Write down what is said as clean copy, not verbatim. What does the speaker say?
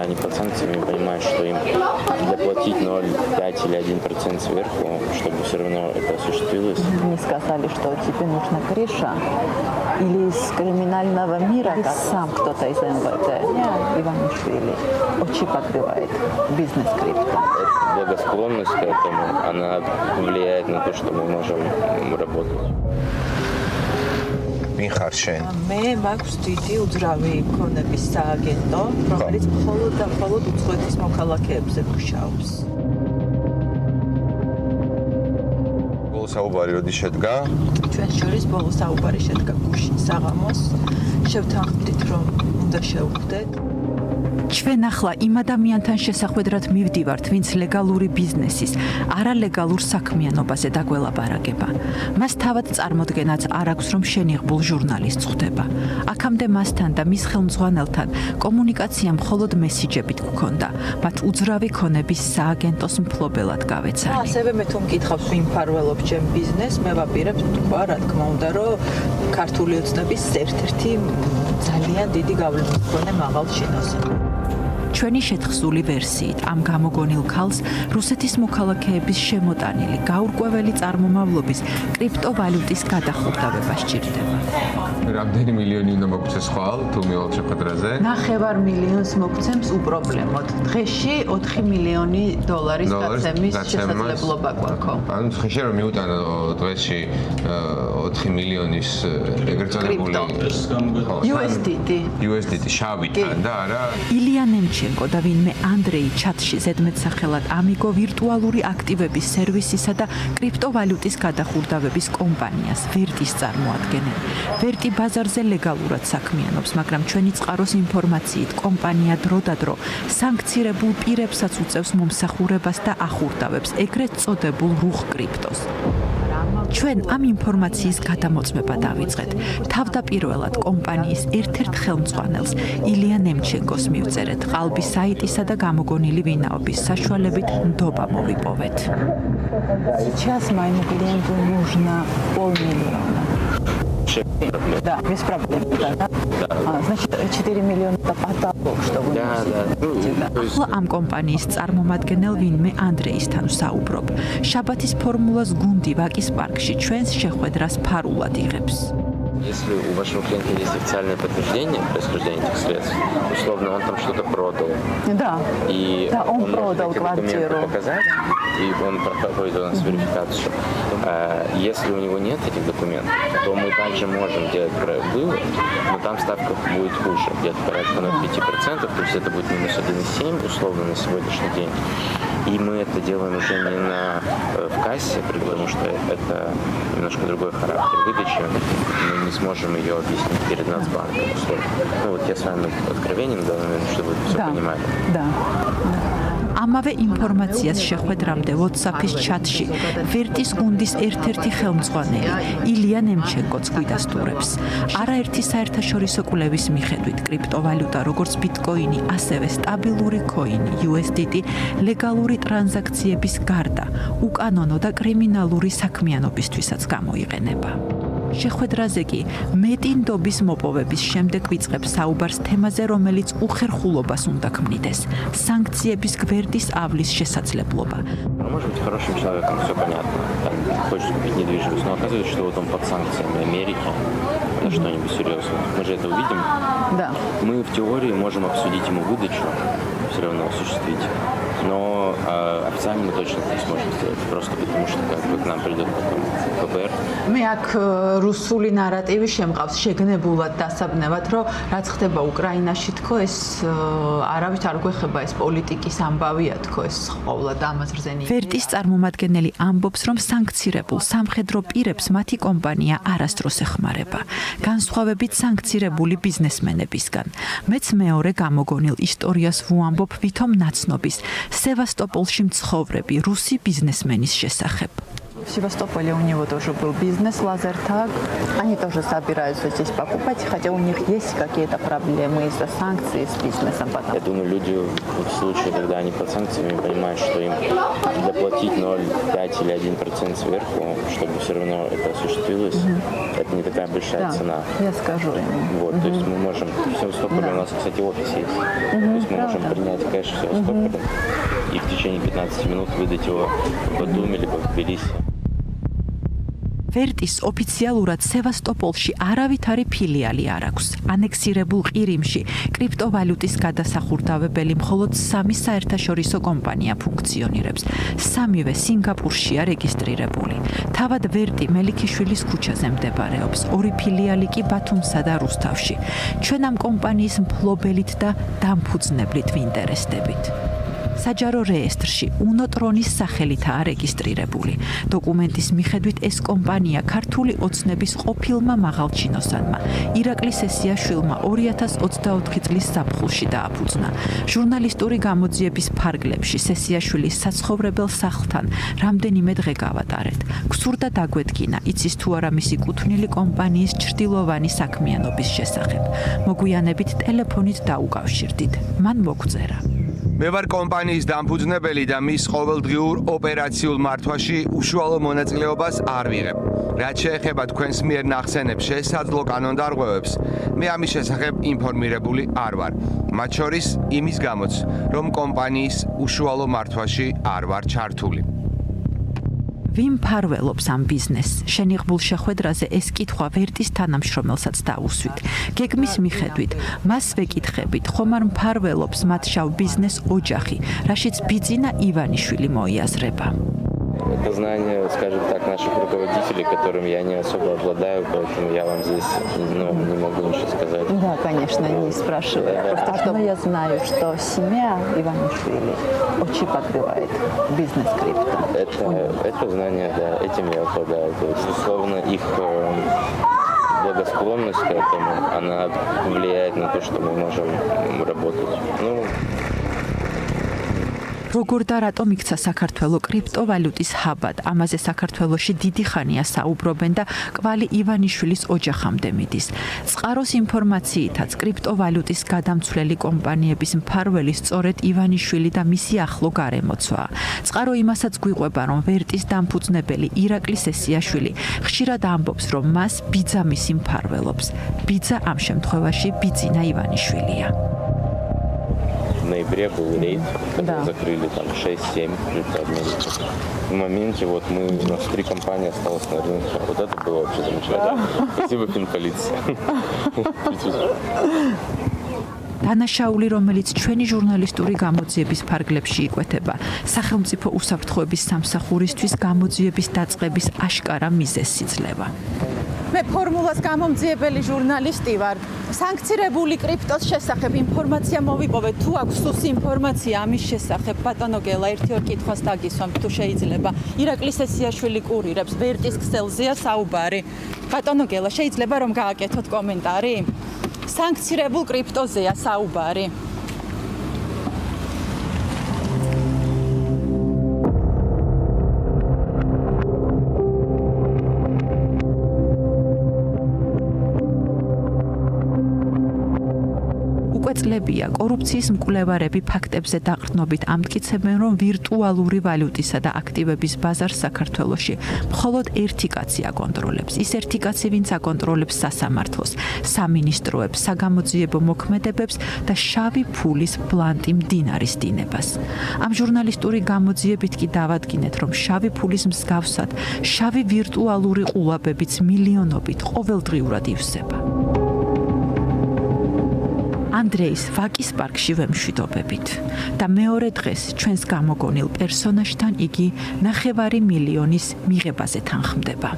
когда они под санкциями понимают, что им доплатить 0,5 или 1% сверху, чтобы все равно это осуществилось. Мне сказали, что тебе нужна крыша или из криминального мира, как сам кто-то из МВД, Иванишвили, очень покрывает бизнес крипто. Благосклонность к этому, она влияет на то, что мы можем работать. მე მაქვს დიდი უძრავი ქონების სააგენტო, რომელიც მხოლოდ და მხოლოდ უცხოეთის მოქალაქეებზე მუშაობს. ბოლო საუბარი როდის შედგა? ჩვენს შორის ბოლო საუბარი შედგა გუშინ საღამოს. შევთანხმდით, რომ უნდა შევხვდეთ. ჩვენ ახლა იმ ადამიანთან შესახვედრად მივდივართ, ვინც ლეგალური ბიზნესის, არალეგალურ საქმიანობაზე დაგველაპარაკება. მას თავად წარმოდგენაც არ აქვს, რომ შენიღბულ ჟურნალისტს ხვდება. აქამდე მასთან და მის ხელმძღვანელთან კომუნიკაცია მხოლოდ მესიჯებით გქონდა. მათ უძრავი ქონების სააგენტოს მფლობელად გავეცანი. ასევე მე თუ მკითხავს, ვინ მფარველობს ჩემ ბიზნესს, მე ვაპირებ თქვა, რა თქმა უნდა, რომ ქართული ოცნების ერთ-ერთი ძალიან დიდი გავლენის მქონე მაღალ შინოსი. ჩვენი შეთხზული ვერსიით ამ გამოგონილ ქალს რუსეთის მოქალაქეების შემოტანილი გაურკვეველი წარმომავლობის კრიპტოვალუტის გადახურდავება სჭირდება. რამდენი მილიონი უნდა მოგცეს ხვალ თუ მივალთ შეხვედრაზე? 9 მილიონს მოგცემს უპრობლემოდ. დღეში 4 მილიონი დოლარის გაცემის შესაძლებლობა გვაქვს. ანუ ხეშე რომ მიუტანო დღეში 4 მილიონის ეგრეთ წოდებული USDT შავიდან და არა ილია ნემჩენკო და ვინმე ანდრეი ჩატში ზედმეტსახელად ამიგო ვირტუალური აქტივების სერვისისა და კრიპტოვალუტის გადახურდავების კომპანიას ვერტის წარმოადგენენ. ვერტი ბაზარზე ლეგალურად საქმიანობს, მაგრამ ჩვენი წყაროს ინფორმაციით კომპანია დროდადრო სანქცირებულ პირებსაც უწევს მომსახურებას და ახურდავებს ეგრეთ წოდებულ რუხ კრიპტოს. ჩვენ ამ ინფორმაციის გადამოწმება დავიწყეთ. თავდაპირველად კომპანიის ერთ-ერთ ხელმძღვანელს ილია ნემჩენკოს მივწერეთ. ყალბი საიტისა და გამოგონილი ვინაობის საშუალებით ნდობა მოვიპოვეთ. Сейчас моему клиенту нужно 500 000. Да, без проблем. Да. Значит, 4 миллиона это потолок, что вы ახლა ამ კომპანიის წარმომადგენელ ვინმე ანდრეისთან ვსაუბრობ. შაბათის ფორმულას გუნდი ვაკის პარკში ჩვენს შეხვედრას ფარულად იღებს. Если у вашего клиента есть официальное подтверждение происхождения этих средств, условно он там что-то продал. Да. И да, он продал может эти квартиру. документы показать, и он проходит у нас верификацию. Если у него нет этих документов, то мы также можем делать вывод, но там ставка будет хуже, где-то порядка 0,5%, то есть это будет минус 1,7 условно на сегодняшний день. И мы это делаем уже не в кассе, потому что это немножко другой характер выдачи. Мы не сможем ее объяснить перед Нацбанком. Ну вот я с вами откровенен, да, наверное, чтобы вы все понимали. Да. ამავე ინფორმაციას შეხვედრამდე WhatsApp-ის ჩატში ვერტის გუნდის ერთ-ერთი ხელმძღვანელი ილია ნემჩენკოც გვიდასტურებს. არაერთი საერთაშორისო კვლევის მიხედვით კრიპტოვალუტა როგორც ბიტკოინი, ასევე სტაბილური კოინი USDT ლეგალური ტრანზაქციების გარდა უკანონო და კრიმინალური საქმიანობისთვისაც გამოიყენება. შეხვედრაზე კი მეტი ნდობის მოპოვების შემდეგ ვიწყებ საუბარს თემაზე, რომელიც უხერხულობას უნდა ქმნიდეს. სანქციების გვერდის ავლის შესაძლებლობა. Может быть хорошим человеком, все понятно. Там хочет купить недвижимость, но оказывается, что вот он под санкциями Америки, что-нибудь серьезное. Мы же это увидим. Да. Мы в теории можем обсудить ему выдачу, все равно осуществить. Но официально мы точно это не сможем сделать. Просто потому что как бы к нам придет потом ФБР. მე აქ რუსული ნარატივი შემყავს შეგნებულად დასაბნევად, რომ რაც ხდება უკრაინაში თქო ეს არავით არ გვეხება ეს პოლიტიკის ამბავია თქო ეს ყოვლად ამას რძენი. ვერტის წარმომადგენელი ამბობს, რომ სანქცირებულ სამხედრო პირებს მათი კომპანია არასდროს ეხმარება. განსხვავებით სანქცირებული ბიზნესმენებისგან. მეც მეორე გამოგონილ ისტორიას ვუამბობ ვითომ ნაცნობის სევასტოპოლში მცხოვრები რუსი ბიზნესმენის შესახებ. В Севастополе у него тоже был бизнес лазертаг. Они тоже собираются здесь покупать, хотя у них есть какие-то проблемы из-за санкций с бизнесом. Я думаю, люди в случае, когда они под санкциями, понимают, что им доплатить 0,5 или 1% сверху, чтобы все равно это осуществилось, это не такая большая цена. Я скажу ему. Вот, то есть мы можем, в Севастополе у нас, кстати, офис есть, то есть мы можем принять кэш в Севастополе и в течение 15 минут выдать его в Батуми либо в Тбилиси. ვერტის ოფიციალურად სევასტოპოლში არავითარი ფილიალი არ აქვს. ანექსირებულ ყირიმში კრიპტოვალუტის გადასახურდავებელი მხოლოდ 3 საერთაშორისო კომპანია ფუნქციონირებს. 3-ვე სინგაპურშია რეგისტრირებული. თავად ვერტი მელიქიშვილის ქუჩაზე მდებარეობს. 2 ფილიალი კი ბათუმსა და რუსთავში. ჩვენ ამ კომპანიის მფლობელით და დამფუძნებლით ვინტერესდებით. საჯარო რეესტრში უნოტრონის სახელითაა რეგისტრირებული. დოკუმენტის მიხედვით ეს კომპანია ქართული ოცნების ყოფილმა მაღალჩინოსანმა ირაკლი სესიაშვილმა 2024 წლის ზაფხულში დააფუძნა. ჟურნალისტური გამოძიების ფარგლებში სესიაშვილის საცხოვრებელ სახლთან რამდენიმე დღე გავატარეთ. გსურდა დაგვედგინა, იცის თუ არა მისი კუთვნილი კომპანიის ჭრდილოვანი საქმიანობის შესახებ. მოგვიანებით ტელეფონით დაუკავშირდით. მან მოგწერა. მე ვარ კომპანიის დამფუძნებელი და მის ყოველდღიურ ოპერაციულ მართვაში უშუალო მონაწილეობას არ ვიღებ. რაც შეეხება თქვენს მიერ ნახსენებს შესაძლო კანონდარღვევებს, მე ამის შესახებ ინფორმირებული არ ვარ. მათ შორის იმის გამოც, რომ კომპანიის უშუალო მართვაში არ ვარ ჩართული. ვინ ფარველობს ამ ბიზნესს? შენიღბულ შეხვედრაზე ეს კითხვა ვერტის თანამშრომელსაც დაუსვით. გეგმის მიხედვით, მას ვეკითხებით, ხომ არ მფარველობს მათ შავ ბიზნეს ოჯახი, რაშიც ბიძინა ივანიშვილი მოიაზრება. Это знание, скажем так, наших руководителей, которым я не особо обладаю, поэтому я вам здесь не могу ничего сказать. Да, конечно, не спрашивай. Просто я знаю, что семья Иванишвили очень подбивает бизнес крипто. Это знание, да, этим я обладаю. То есть, условно, их благосклонность к этому, она влияет на то, что мы можем работать. როგორ და რატომ იქცა საქართველო კრიპტოვალუტის ჰაბად? ამაზე საქართველოში დიდი ხანია საუბრობენ და კვალი ივანიშვილის ოჯახამდე მიდის. წყაროს ინფორმაციითაც კრიპტოვალუტის გადამცვლელი კომპანიების მფარველი სწორედ ივანიშვილი და მისი ახლო გარემოცვაა. წყარო იმასაც გვიყვება, რომ ვერტის დამფუძნებელი ირაკლი სესიაშვილი ხშირად ამბობს, რომ მას ბიძა მისი მფარველობს. ბიძა ამ შემთხვევაში ბიძინა иваниშვილია. В ноябре был рейд, когда закрыли там 6-7 криптообменников. В моменте вот у нас 3 компании осталось на рынке. Вот это было вообще замечательно. Спасибо финполиции. დანაშაული, რომელიც ჩვენი ჟურნალისტური გამოძიების ფარგლებში იკვეთება, სახელმწიფო უსაფრთხოების სამსახურისთვის გამოძიების დაწყების აშკარა მიზეზს იძლევა. მე ფორმულას გამომძიებელი ჟურნალისტი ვარ. სანქცირებული კრიპტოს შესახებ ინფორმაცია მოვიპოვეთ. თუ აქვს სუსი ინფორმაცია ამის შესახებ, ბატონო გელა, 1-2 კითხვას დაგისვამთ, თუ შეიძლება. ირაკლი სესიაშვილი კურირებს, ვერტის ქსელზეა საუბარი. ბატონო გელა, შეიძლება რომ გააკეთოთ კომენტარი? სანქცირებულ კრიპტოზეა საუბარი. წლებია კორუფციის მკვლევარები ფაქტებზე დაყრდნობით ამტკიცებენ, რომ ვირტუალური ვალუტისა და აქტივების ბაზარს საქართველოში მხოლოდ ერთი კაცი აკონტროლებს. ის ერთი კაცი, ვინც აკონტროლებს სასამართლოს, სამინისტროებს, საგამოძიებო მოქმედებებს და შავი ფულის ბლანტი მდინარის დინებას. ამ ჟურნალისტური გამოძიებით კი დავადგინეთ, რომ შავი ფულის მსგავსად შავი ვირტუალური ყულაბებიც მილიონობით ყოველდღიურად ივსება. ანდრეის ვაკის პარკში ვემშვიდობებით და მეორე დღეს ჩვენს გამოგონილ პერსონაჟთან იგი 9,5 მილიონის მიღებაზე თანხმდება.